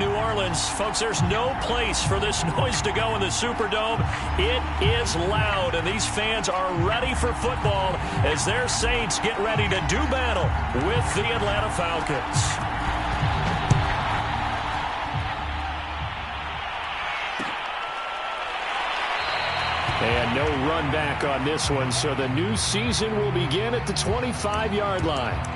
New Orleans. Folks, there's no place for this noise to go in the Superdome. It is loud, and these fans are ready for football as their Saints get ready to do battle with the Atlanta Falcons. And no run back on this one, so the new season will begin at the 25-yard line.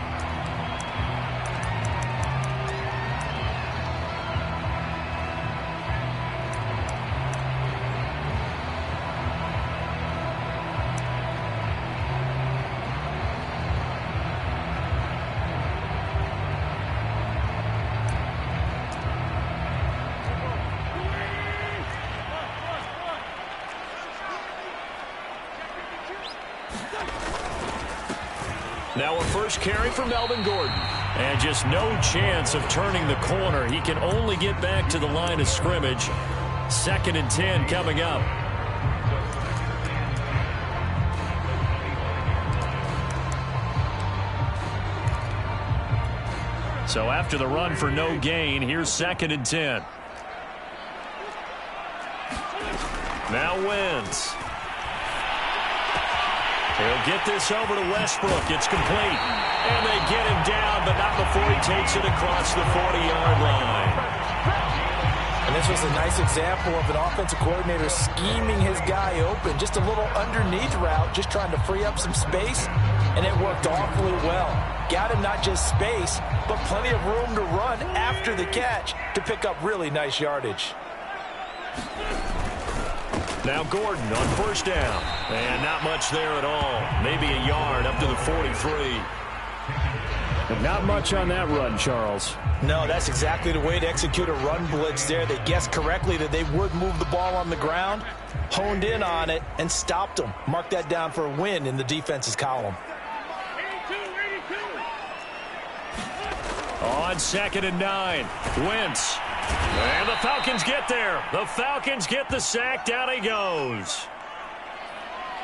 Now a first carry for Melvin Gordon. And just no chance of turning the corner. He can only get back to the line of scrimmage. 2nd and 10 coming up. So after the run for no gain, here's 2nd and 10. Now Wentz. He'll get this over to Westbrook. It's complete. And they get him down, but not before he takes it across the 40-yard line. And this was a nice example of an offensive coordinator scheming his guy open. Just a little underneath route, just trying to free up some space, and it worked awfully well. Got him not just space, but plenty of room to run after the catch to pick up really nice yardage. Now Gordon on first down. And not much there at all. Maybe a yard up to the 43. But not much on that run, Charles. No, that's exactly the way to execute a run blitz there. They guessed correctly that they would move the ball on the ground, honed in on it, and stopped them. Mark that down for a win in the defense's column. On 2nd and 9, Wentz. And the Falcons get there. The Falcons get the sack. Down he goes.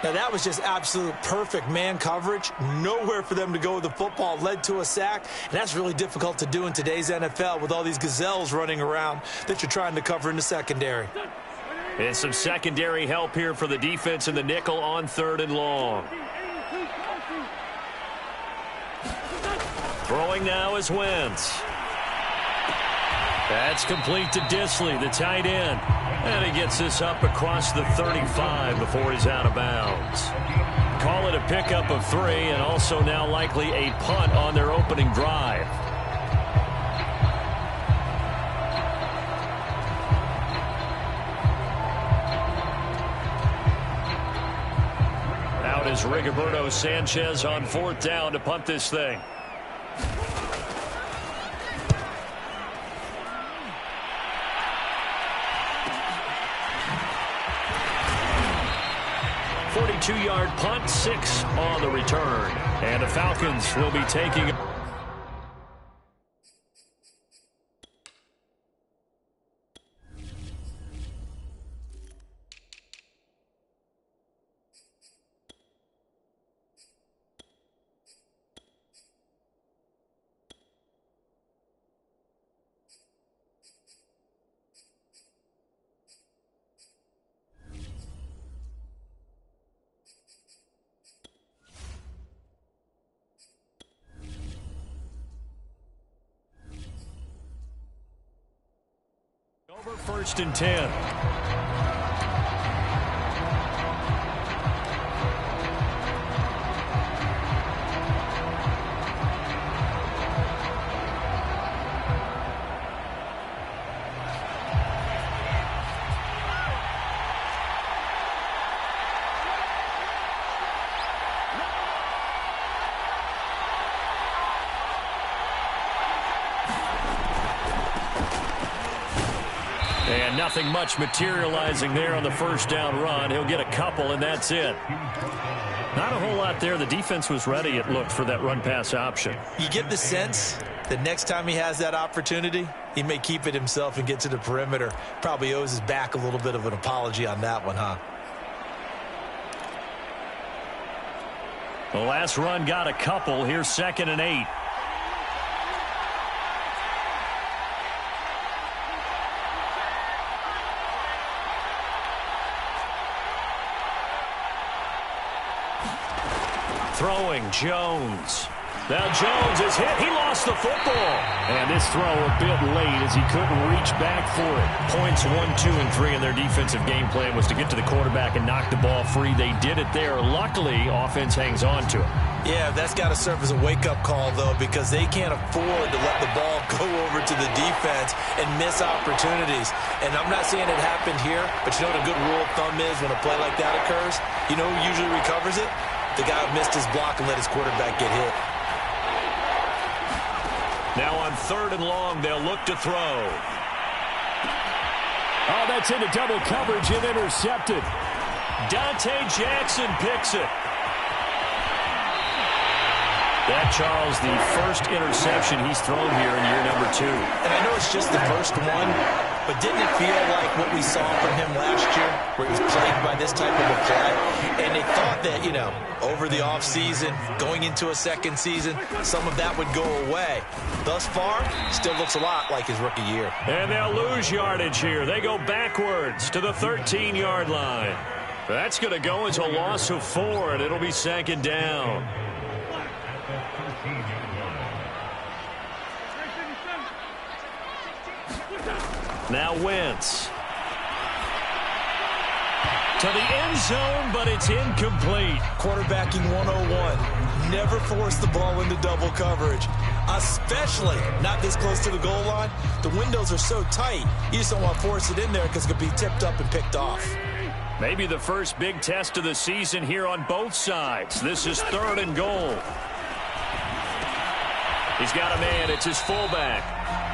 Now, that was just absolute perfect man coverage. Nowhere for them to go with the football. Led to a sack. And that's really difficult to do in today's NFL with all these gazelles running around that you're trying to cover in the secondary. And some secondary help here for the defense in the nickel on 3rd and long. Throwing now is Wentz. That's complete to Disley, the tight end. And he gets this up across the 35 before he's out of bounds. Call it a pickup of 3, and also now likely a punt on their opening drive. Out is Rigoberto Sanchez on 4th down to punt this thing. Two-yard punt, 6 on the return. And the Falcons will be taking... Over 1st and 10. And nothing much materializing there on the first down run. He'll get a couple, and that's it. Not a whole lot there. The defense was ready, it looked, for that run-pass option. You get the sense that next time he has that opportunity, he may keep it himself and get to the perimeter. Probably owes his back a little bit of an apology on that one, huh? The last run got a couple. Here's 2nd and 8. Throwing Jones. Now Jones is hit. He lost the football. And this throw a bit late as he couldn't reach back for it. Points 1, 2, and 3 in their defensive game plan was to get to the quarterback and knock the ball free. They did it there. Luckily, offense hangs on to it. Yeah, that's got to serve as a wake-up call, though, because they can't afford to let the ball go over to the defense and miss opportunities. And I'm not saying it happened here, but you know what a good rule of thumb is when a play like that occurs? You know who usually recovers it? The guy who missed his block and let his quarterback get hit. Now on 3rd and long, they'll look to throw. Oh, that's into double coverage and intercepted. Dante Jackson picks it. That, Charles, the first interception he's thrown here in year number 2. And I know it's just the first one, but didn't it feel like what we saw from him last year, where he was plagued by this type of a play? And they thought that, you know, over the offseason, going into a second season, some of that would go away. Thus far, still looks a lot like his rookie year. And they'll lose yardage here. They go backwards to the 13-yard line. That's going to go as a loss of 4, and it'll be 2nd down. Now Wentz. To the end zone, but it's incomplete. Quarterbacking 101. Never force the ball into double coverage, especially not this close to the goal line. The windows are so tight, you just don't want to force it in there because it could be tipped up and picked off. Maybe the first big test of the season here on both sides. This is 3rd and goal. He's got a man. It's his fullback.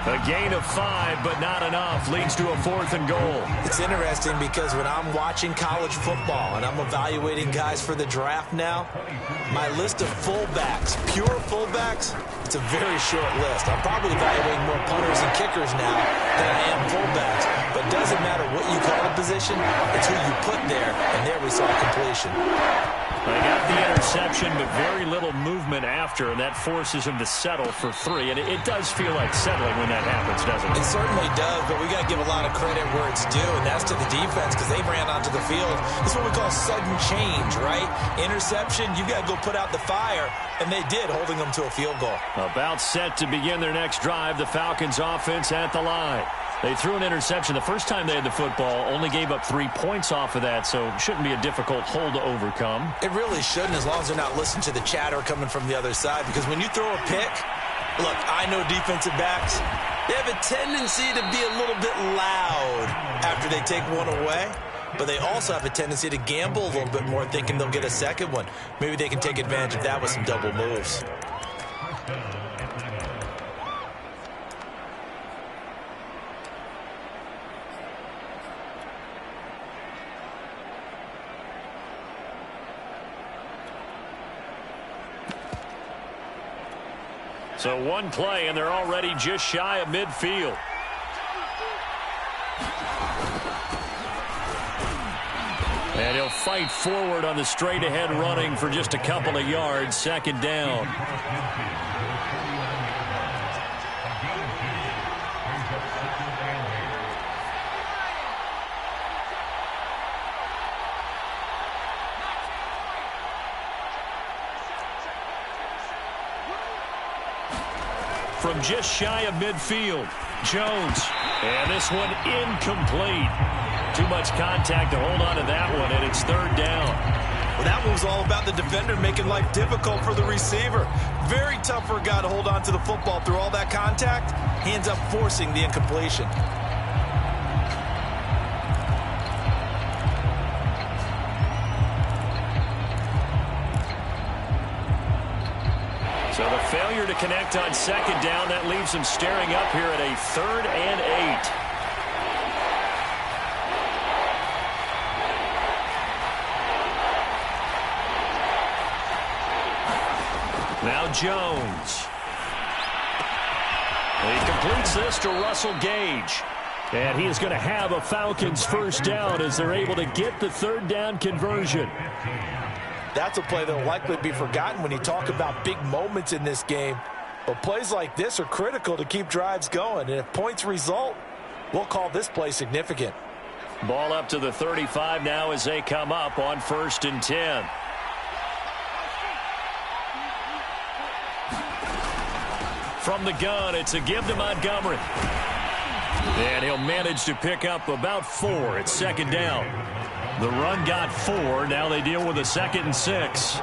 A gain of 5, but not enough. Leads to a 4th and goal. It's interesting because when I'm watching college football and I'm evaluating guys for the draft now, my list of fullbacks, pure fullbacks, it's a very short list. I'm probably evaluating more punters and kickers now than I am fullbacks. But it doesn't matter what you call a position, it's who you put there, and there we saw completion. They got the interception, but very little movement after, and that forces him to settle for 3. And it does feel like settling when that happens, doesn't it? It certainly does, but we got to give a lot of credit where it's due, and that's to the defense because they ran onto the field. This is what we call sudden change, right? Interception, you got to go put out the fire, and they did, holding them to a field goal. About set to begin their next drive, the Falcons offense at the line. They threw an interception the first time they had the football, only gave up 3 points off of that, so it shouldn't be a difficult hole to overcome. It really shouldn't, as long as they're not listening to the chatter coming from the other side, because when you throw a pick, look, I know defensive backs, they have a tendency to be a little bit loud after they take one away, but they also have a tendency to gamble a little bit more, thinking they'll get a second one. Maybe they can take advantage of that with some double moves. So one play, and they're already just shy of midfield. And he'll fight forward on the straight-ahead running for just a couple of yards. 2nd down. From just shy of midfield, Jones. And this one incomplete. Too much contact to hold on to that one, and it's 3rd down. Well, that one was all about the defender making life difficult for the receiver. Very tough for a guy to hold on to the football through all that contact. He ends up forcing the incompletion. So the failure to connect on 2nd down, that leaves them staring up here at a 3rd and 8. Now Jones. He completes this to Russell Gage. And he is going to have a Falcons 1st down as they're able to get the 3rd down conversion. That's a play that will likely be forgotten when you talk about big moments in this game. But plays like this are critical to keep drives going. And if points result, we'll call this play significant. Ball up to the 35 now as they come up on 1st and 10. From the gun, it's a give to Montgomery. And he'll manage to pick up about 4. It's second down. The run got 4. Now they deal with a 2nd and 6.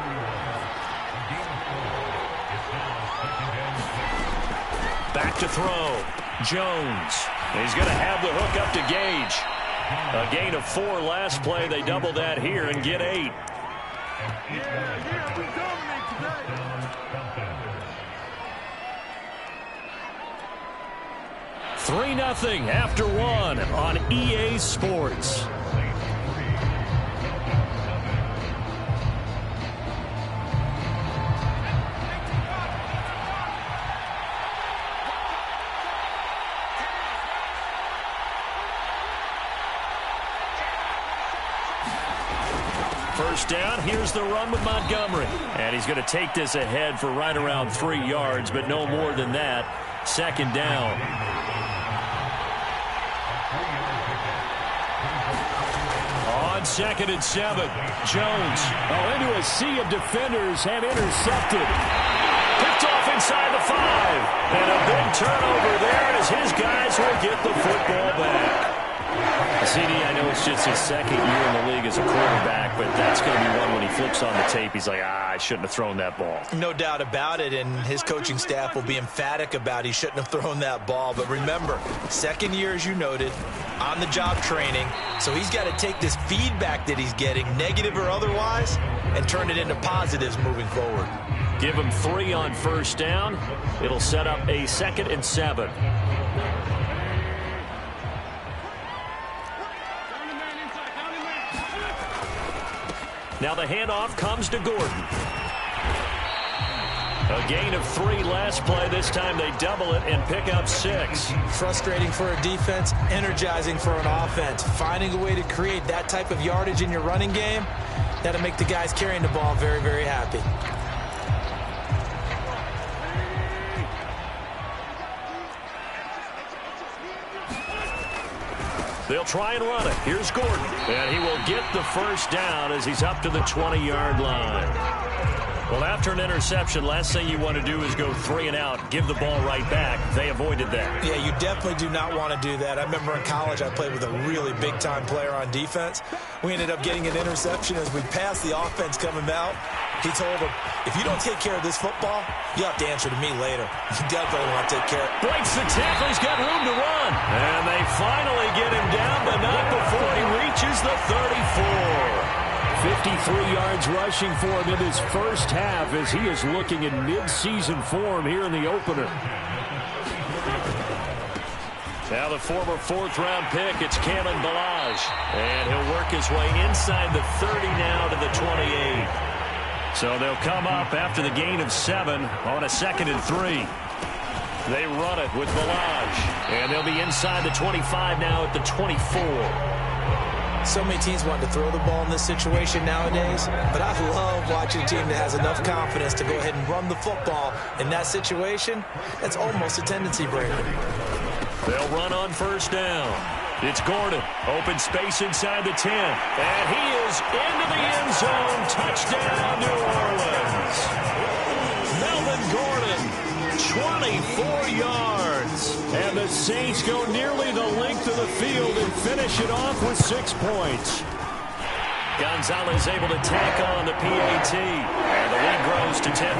Back to throw. Jones. He's going to have the hook up to Gage. A gain of 4 last play. They double that here and get 8. 3-0 after 1 on EA Sports. First down, here's the run with Montgomery. And he's going to take this ahead for right around 3 yards, but no more than that. Second down. On 2nd and 7, Jones. Into a sea of defenders and intercepted. Picked off inside the 5. And a big turnover there as his guys will get the football back. CD, I know it's just his 2nd year in the league as a quarterback, but that's going to be one when he flips on the tape. He's like, I shouldn't have thrown that ball. No doubt about it, and his coaching staff will be emphatic about he shouldn't have thrown that ball. But remember, 2nd year, as you noted, on-the-job training, so he's got to take this feedback that he's getting, negative or otherwise, and turn it into positives moving forward. Give him 3 on first down. It'll set up a 2nd and 7. Now the handoff comes to Gordon. A gain of 3 last play. This time they double it and pick up 6. Frustrating for a defense, energizing for an offense. Finding a way to create that type of yardage in your running game, that'll make the guys carrying the ball very, very happy. They'll try and run it. Here's Gordon. And he will get the first down as he's up to the 20-yard line. Well, after an interception, last thing you want to do is go 3 and out, give the ball right back. They avoided that. Yeah, you definitely do not want to do that. I remember in college I played with a really big-time player on defense. We ended up getting an interception as we passed the offense coming out. He told him, if you don't take care of this football, you'll have to answer to me later. You definitely want to take care of it. Breaks the tackle. He's got room to run. And they finally get him down, but not before he reaches the 34. 53 yards rushing for him in his first half as he is looking in mid-season form here in the opener. Now the former 4th-round pick, it's Kalen Ballage. And he'll work his way inside the 30 now to the 28. So they'll come up after the gain of 7 on a 2nd and 3. They run it with Ballage. And they'll be inside the 25 now at the 24. So many teams want to throw the ball in this situation nowadays, but I love watching a team that has enough confidence to go ahead and run the football. In that situation, that's almost a tendency breaker. They'll run on first down. It's Gordon. Open space inside the 10. And he is into the end zone. Touchdown, New Orleans. Melvin Gordon, 24 yards. And the Saints go nearly the length of the field and finish it off with 6 points. Gonzalez able to tack on the PAT. And the lead grows to 10-0.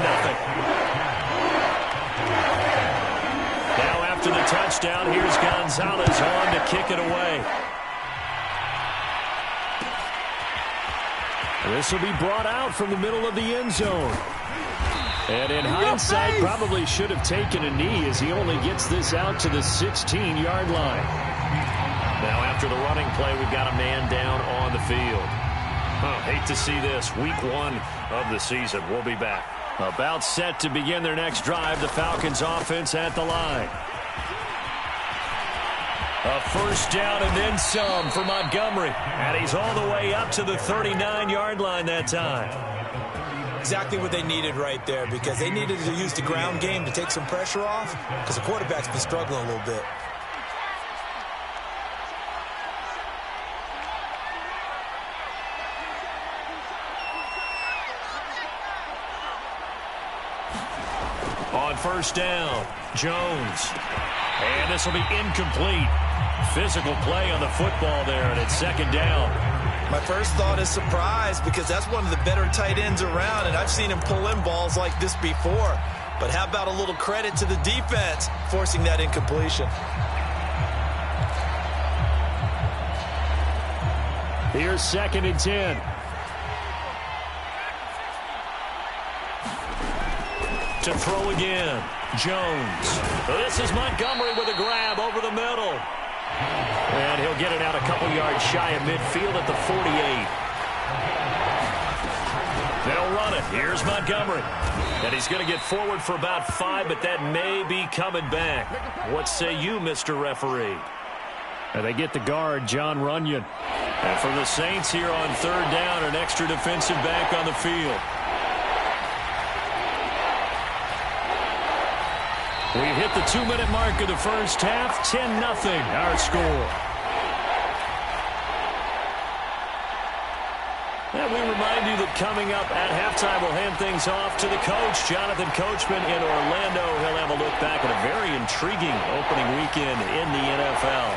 Now after the touchdown, here's Gonzalez on to kick it away. This will be brought out from the middle of the end zone. And in hindsight, probably should have taken a knee as he only gets this out to the 16-yard line. Now after the running play, we've got a man down on the field. Hate to see this. Week 1 of the season. We'll be back. About set to begin their next drive. The Falcons offense at the line. A first down and then some for Montgomery. And he's all the way up to the 39-yard line that time. Exactly what they needed right there, because they needed to use the ground game to take some pressure off, because the quarterback's been struggling a little bit. On first down. Jones. And this will be incomplete. Physical play on the football there, and it's second down. My first thought is surprise, because that's one of the better tight ends around, and I've seen him pull in balls like this before. But how about a little credit to the defense forcing that incompletion? Here's second and 10. To throw again. Jones. This is Montgomery with a grab over the middle. And he'll get it out a couple yards shy of midfield at the 48. They'll run it. Here's Montgomery. And he's going to get forward for about 5, but that may be coming back. What say you, Mr. Referee? And they get the guard, John Runyon. And for the Saints here on third down, an extra defensive back on the field. We've hit the 2-minute mark of the first half. 10-0 our score. And we remind you that coming up at halftime, we'll hand things off to the coach, Jonathan Coachman in Orlando. He'll have a look back at a very intriguing opening weekend in the NFL.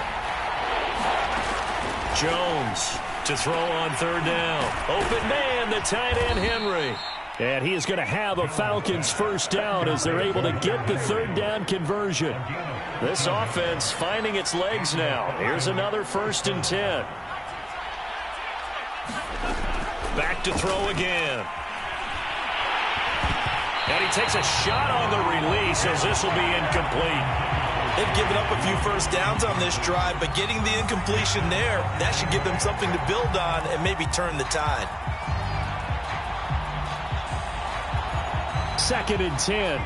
Jones to throw on third down. Open man, the tight end, Henry. And he is going to have a Falcons first down as they're able to get the third down conversion. This offense finding its legs now. Here's another 1st and 10. Back to throw again. And he takes a shot on the release as this will be incomplete. They've given up a few first downs on this drive, but getting the incompletion there, that should give them something to build on and maybe turn the tide. 2nd and 10.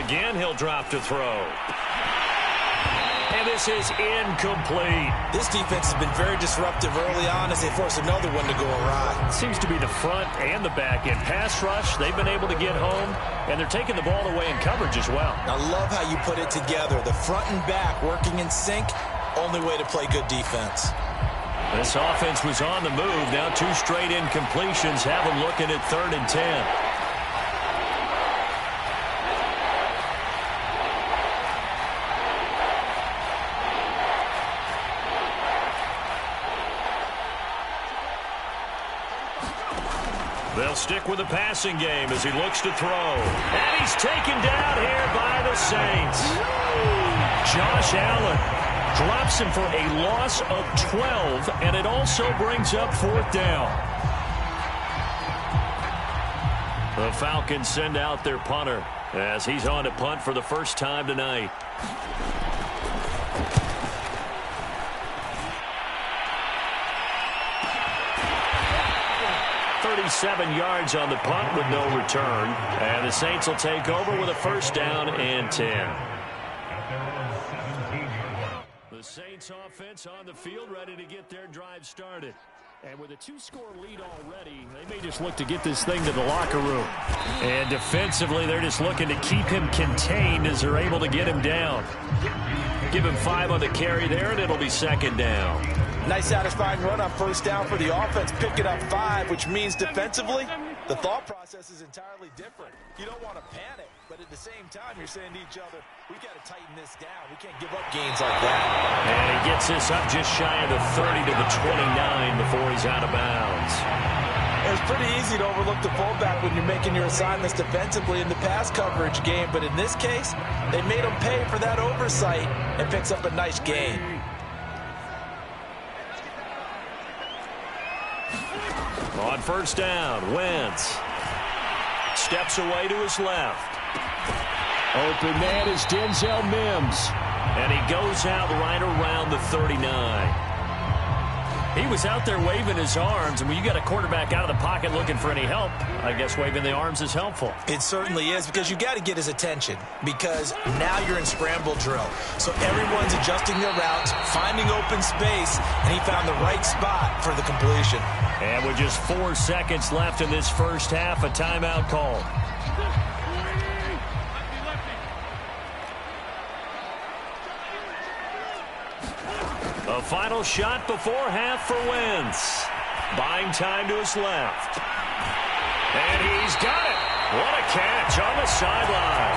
Again, he'll drop to throw. And this is incomplete. This defense has been very disruptive early on as they force another one to go awry. Seems to be the front and the back end. Pass rush, they've been able to get home, and they're taking the ball away in coverage as well. I love how you put it together. The front and back working in sync, only way to play good defense. This offense was on the move. Now 2 straight incompletions have them looking at 3rd and 10. They'll stick with the passing game as he looks to throw. And he's taken down here by the Saints. Josh Allen drops him for a loss of 12, and it also brings up 4th down. The Falcons send out their punter as he's on to punt for the first time tonight. 37 yards on the punt with no return. And the Saints will take over with a 1st down and 10. The Saints offense on the field ready to get their drive started. And with a 2-score lead already, they may just look to get this thing to the locker room. And defensively, they're just looking to keep him contained as they're able to get him down. Give him 5 on the carry there, and it'll be 2nd down. Nice satisfying run on 1st down for the offense, picking up 5, which means defensively, the thought process is entirely different. You don't want to panic, but at the same time, you're saying to each other, we got to tighten this down. We can't give up gains like that. And he gets this up just shy of the 30 to the 29 before he's out of bounds. It's pretty easy to overlook the fullback when you're making your assignments defensively in the pass coverage game, but in this case, they made him pay for that oversight and picks up a nice gain. On 1st down, Wentz steps away to his left. Open man is Denzel Mims. And he goes out right around the 39. He was out there waving his arms, and when you got a quarterback out of the pocket looking for any help, I guess waving the arms is helpful. It certainly is, because you got to get his attention, because now you're in scramble drill. So everyone's adjusting their routes, finding open space, and he found the right spot for the completion. And with just 4 seconds left in this first half, a timeout call. A final shot before half for Wentz. Buying time to his left. And he's got it. What a catch on the sideline.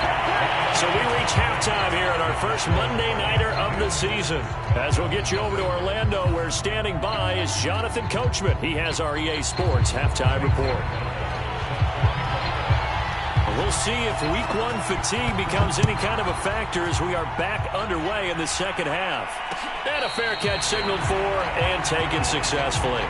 So we reach halftime here in our first Monday Nighter of the season. As we'll get you over to Orlando, where standing by is Jonathan Coachman. He has our EA Sports halftime report. We'll see if week one fatigue becomes any kind of a factor as we are back underway in the second half. And a fair catch signaled for and taken successfully.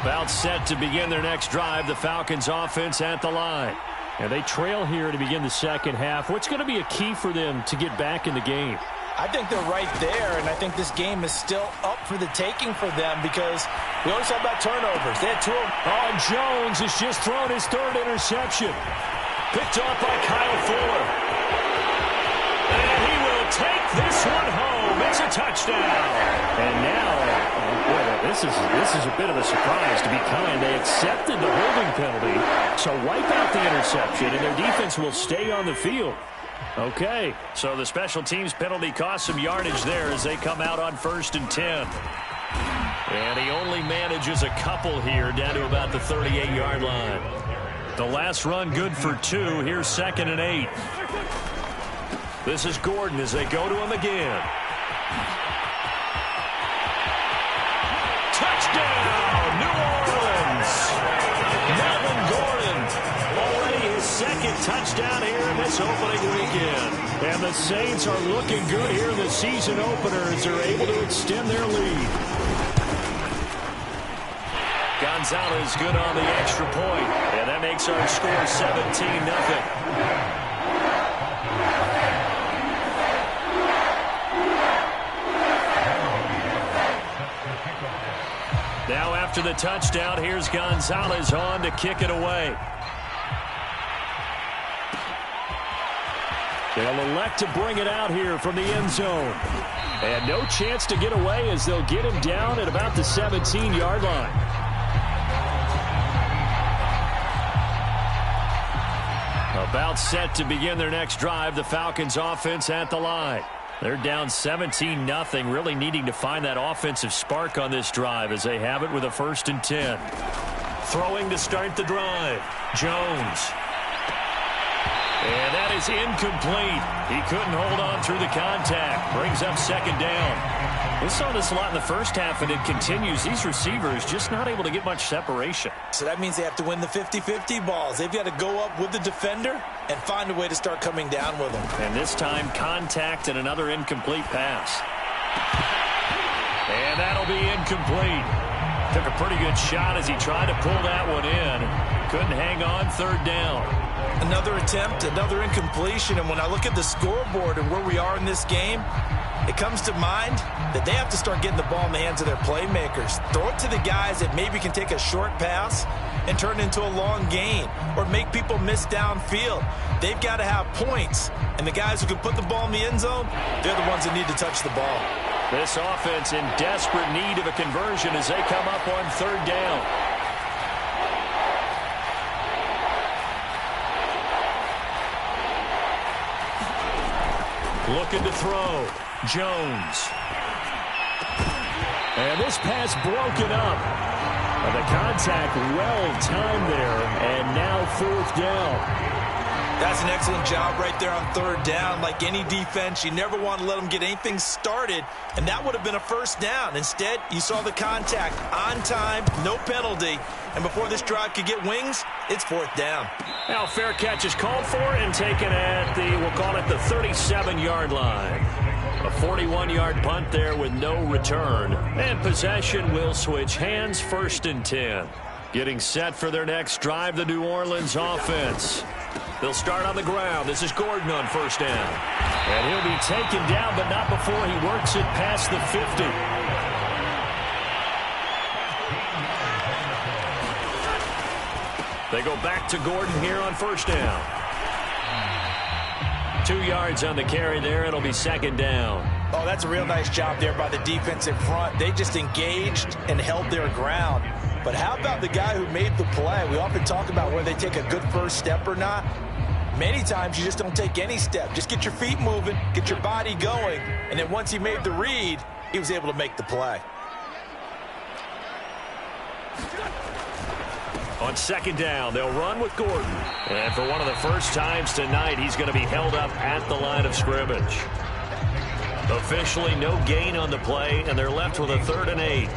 About set to begin their next drive, the Falcons offense at the line. And they trail here to begin the second half. What's going to be a key for them to get back in the game? I think they're right there, and I think this game is still up for the taking for them because we always talk about turnovers. They had two of them. Oh, Jones has just thrown his third interception. Picked off by Kyle Fuller. And he will take this one home. It's a touchdown. And now, this is a bit of a surprise, to be kind. They accepted the holding penalty, so wipe out the interception, and their defense will stay on the field. Okay, so the special teams penalty cost some yardage there as they come out on 1st and 10. And he only manages a couple here down to about the 38-yard line. The last run good for 2. Here's 2nd and 8. This is Gordon as they go to him again. Touchdown, New Orleans! Melvin Gordon, already his second touchdown here in this opening weekend. And the Saints are looking good here in the season opener as they're able to extend their lead. Gonzalez good on the extra point, and that makes our score 17-0. Now after the touchdown, here's Gonzalez on to kick it away. They'll elect to bring it out here from the end zone. And no chance to get away as they'll get him down at about the 17-yard line. About set to begin their next drive, the Falcons offense at the line. They're down 17-0, really needing to find that offensive spark on this drive as they have it with a 1st and 10. Throwing to start the drive, Jones. And that is incomplete. He couldn't hold on through the contact. Brings up 2nd down. We saw this a lot in the first half, and it continues. These receivers just not able to get much separation. So that means they have to win the 50-50 balls. They've got to go up with the defender and find a way to start coming down with them. And this time, contact and another incomplete pass. And that'll be incomplete. Took a pretty good shot as he tried to pull that one in. Couldn't hang on, 3rd down. Another attempt, another incompletion, and when I look at the scoreboard and where we are in this game, it comes to mind that they have to start getting the ball in the hands of their playmakers. Throw it to the guys that maybe can take a short pass and turn it into a long gain or make people miss downfield. They've got to have points, and the guys who can put the ball in the end zone, they're the ones that need to touch the ball. This offense in desperate need of a conversion as they come up on 3rd down. Looking to throw. Jones. And this pass broken up. The contact well-timed there, and now 4th down. That's an excellent job right there on 3rd down. Like any defense, you never want to let them get anything started, and that would have been a 1st down. Instead, you saw the contact on time, no penalty, and before this drive could get wings, it's 4th down. Now fair catch is called for and taken at the, we'll call it the 37-yard line. A 41-yard punt there with no return. And possession will switch hands, 1st and 10. Getting set for their next drive, the New Orleans offense. They'll start on the ground. This is Gordon on 1st down. And he'll be taken down, but not before he works it past the 50. They go back to Gordon here on 1st down. 2 yards on the carry there. It'll be 2nd down. Oh, that's a real nice job there by the defense in front. They just engaged and held their ground. But how about the guy who made the play? We often talk about whether they take a good first step or not. Many times you just don't take any step. Just get your feet moving, get your body going, and then once he made the read, he was able to make the play. On second down, they'll run with Gordon. And for one of the first times tonight, he's going to be held up at the line of scrimmage. Officially no gain on the play, and they're left with a 3rd and 8.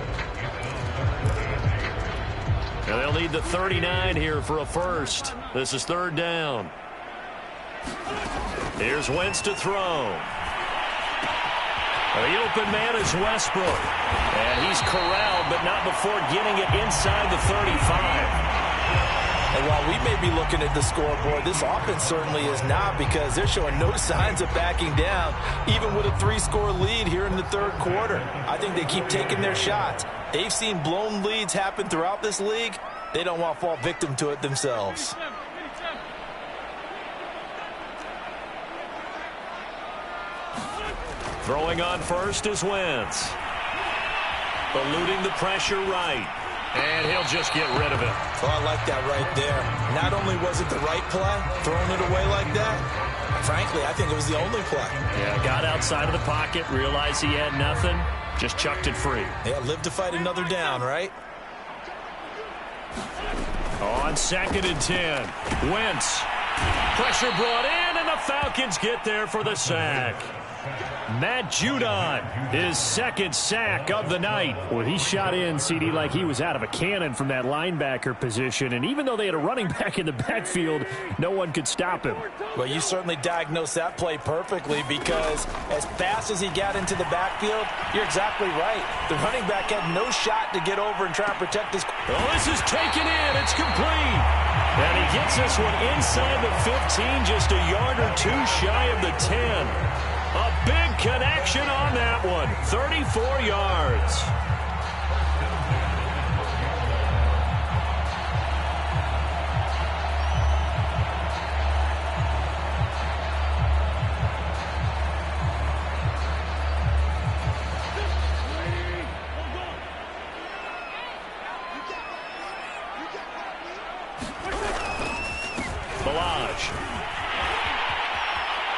And they'll need the 39 here for a first. This is 3rd down. Here's Wentz to throw. The open man is Westbrook. And he's corralled, but not before getting it inside the 35. And while we may be looking at the scoreboard, this offense certainly is not, because they're showing no signs of backing down, even with a 3-score lead here in the 3rd quarter. I think they keep taking their shots. They've seen blown leads happen throughout this league. They don't want to fall victim to it themselves. Throwing on first is Wentz. Eluding the pressure right. And he'll just get rid of it. Well, I like that right there. Not only was it the right play, throwing it away like that, frankly, I think it was the only play. Yeah, got outside of the pocket, realized he had nothing, just chucked it free. Yeah, live to fight another down, right? On 2nd and 10, Wentz. Pressure brought in, and the Falcons get there for the sack. Matt Judon, his 2nd sack of the night. Well, he shot in, CD, like he was out of a cannon from that linebacker position. And even though they had a running back in the backfield, no one could stop him. Well, you certainly diagnosed that play perfectly, because as fast as he got into the backfield, you're exactly right. The running back had no shot to get over and try and protect his... Oh, this is taken in. It's complete. And he gets this one inside the 15, just a yard or two shy of the 10. A big connection on that one. 34 yards.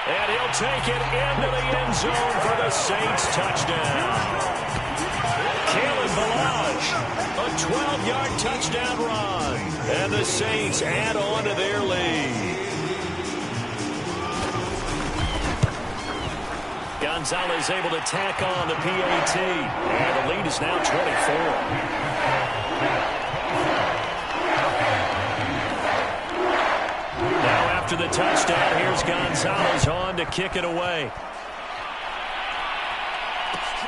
And he'll take it into the end zone for the Saints touchdown. Kalen Ballage, a 12-yard touchdown run. And the Saints add on to their lead. Gonzalez able to tack on the PAT. And the lead is now 24. After the touchdown, here's Gonzalez on to kick it away.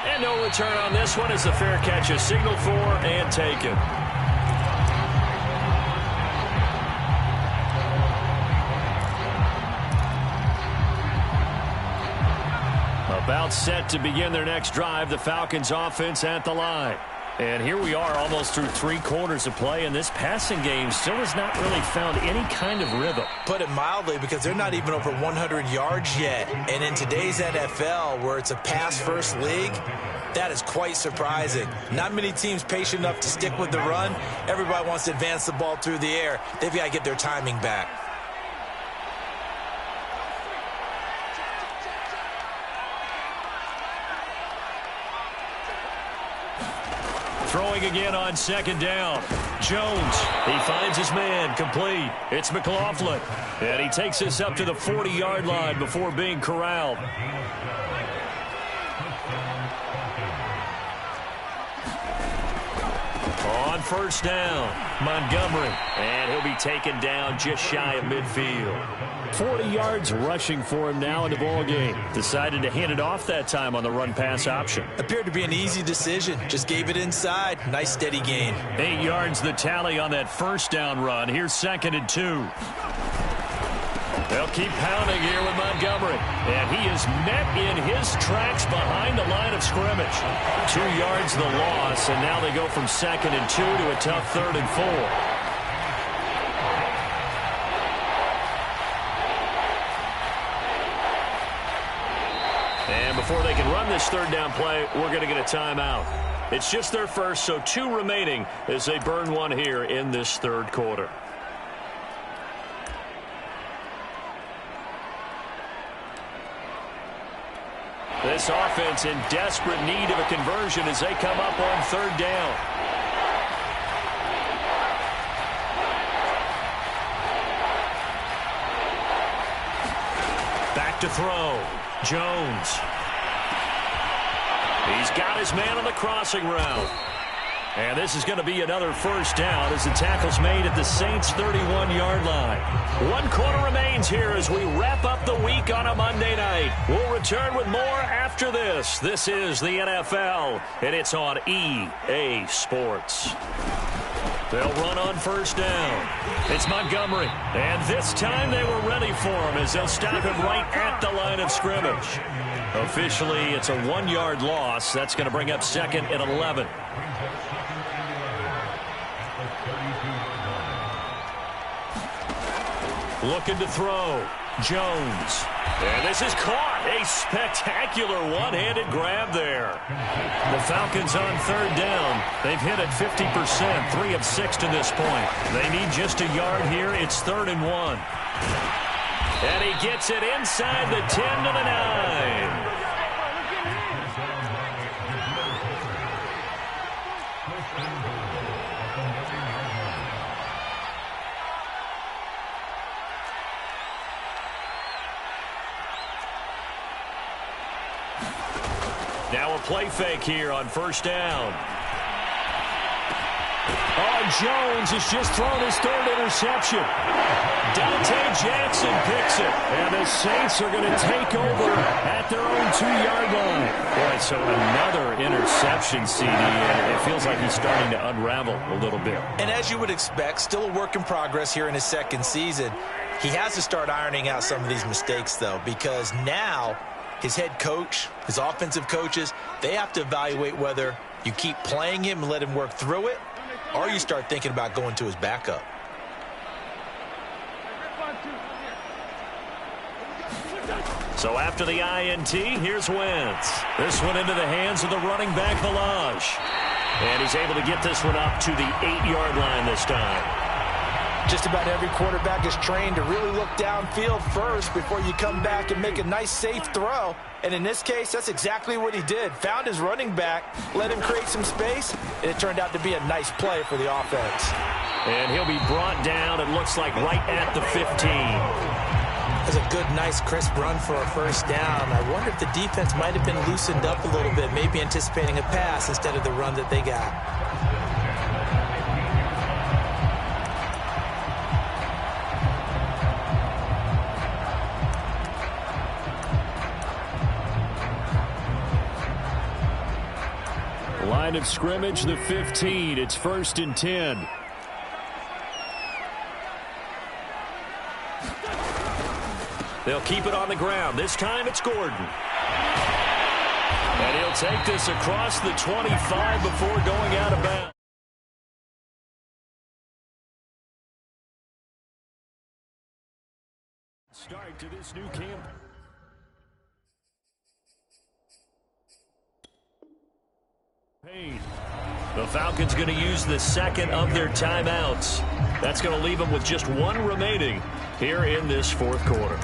And no return on this one as the fair catch is signaled for and taken. About set to begin their next drive, the Falcons offense at the line. And here we are almost through 3 quarters of play, and this passing game still has not really found any kind of rhythm. Put it mildly, because they're not even over 100 yards yet. And in today's NFL, where it's a pass-first league, that is quite surprising. Not many teams patient enough to stick with the run. Everybody wants to advance the ball through the air. They've got to get their timing back. Throwing again on 2nd down. Jones, he finds his man, complete. It's McLaughlin, and he takes this up to the 40-yard line before being corralled. On 1st down, Montgomery, and he'll be taken down just shy of midfield. 40 yards rushing for him now in the ball game. Decided to hand it off that time on the run-pass option. Appeared to be an easy decision. Just gave it inside. Nice steady gain. 8 yards the tally on that 1st down run. Here's 2nd and 2. They'll keep pounding here with Montgomery. And he is met in his tracks behind the line of scrimmage. 2 yards the loss, and now they go from 2nd and 2 to a tough 3rd and 4. And before they can run this 3rd down play, we're going to get a timeout. It's just their first, so 2 remaining as they burn one here in this third quarter. This offense in desperate need of a conversion as they come up on third down. Back to throw. Jones. He's got his man on the crossing route. And this is going to be another first down as the tackle's made at the Saints' 31-yard line. 1 quarter remains here as we wrap up the week on a Monday night. We'll return with more after this. This is the NFL, and it's on EA Sports. They'll run on first down. It's Montgomery. And this time they were ready for him as they'll stop him right at the line of scrimmage. Officially, it's a 1-yard loss. That's going to bring up 2nd and 11. Looking to throw. Jones. And this is caught. A spectacular one-handed grab there. The Falcons on third down. They've hit it 50%, 3 of 6 to this point. They need just a yard here. It's 3rd and 1. And he gets it inside the 10 to the 9. Now a play fake here on first down. Oh, Jones has just thrown his 3rd interception. Dante Jackson picks it. And the Saints are going to take over at their own 2-yard line. Boy, so another interception, CD, and it feels like he's starting to unravel a little bit. And as you would expect, still a work in progress here in his 2nd season. He has to start ironing out some of these mistakes, though, because now his head coach, his offensive coaches, they have to evaluate whether you keep playing him and let him work through it, or you start thinking about going to his backup. So after the INT, here's Wentz. This one into the hands of the running back, Balaj. And he's able to get this one up to the 8-yard line this time. Just about every quarterback is trained to really look downfield first before you come back and make a nice, safe throw. And in this case, that's exactly what he did. Found his running back, let him create some space, and it turned out to be a nice play for the offense. And he'll be brought down, it looks like, right at the 15. That's a good, nice, crisp run for a first down. I wonder if the defense might have been loosened up a little bit, maybe anticipating a pass instead of the run that they got. Line of scrimmage, the 15. It's 1st and 10. They'll keep it on the ground. This time it's Gordon. And he'll take this across the 25 before going out of bounds. Start to this new camp. The Falcons going to use the 2nd of their timeouts. That's going to leave them with just 1 remaining here in this 4th quarter.